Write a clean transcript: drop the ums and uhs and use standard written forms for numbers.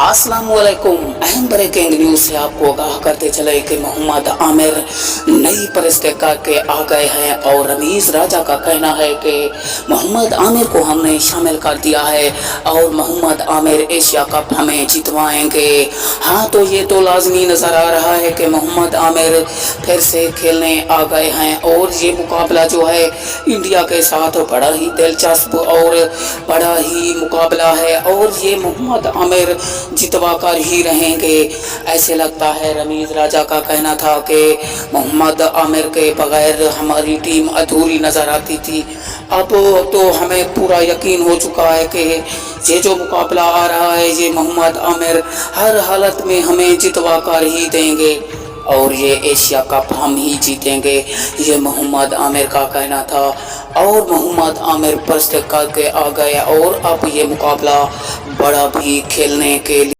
अस्सलामुअलैकुम। अहम breaking news से आपको आगाह करते चले कि मोहम्मद आमिर नई परिस्थिति करके आ गए हैं और रमीज राजा का कहना है कि मोहम्मद आमिर को हमने शामिल कर दिया है और मोहम्मद आमिर एशिया कप हमें जितवाएंगे। हाँ, तो ये तो लाजमी नज़र आ रहा है कि मोहम्मद आमिर फिर से खेलने आ गए हैं और ये मुकाबला जो है इंडिया के साथ बड़ा ही दिलचस्प और बड़ा ही मुकाबला है और ये मोहम्मद आमिर जितवा कर ही रहेंगे। ऐसे लगता है रमीज राजा का कहना था कि मोहम्मद आमिर के बगैर हमारी टीम अधूरी नज़र आती थी। अब तो हमें पूरा यकीन हो चुका है कि ये जो मुकाबला आ रहा है ये मोहम्मद आमिर हर हालत में हमें जितवा कर ही देंगे और ये एशिया कप हम ही जीतेंगे, ये मोहम्मद आमिर का कहना था। और मोहम्मद आमिर प्रस्तुत करके आ गए और अब ये मुकाबला बड़ा भी खेलने के लिए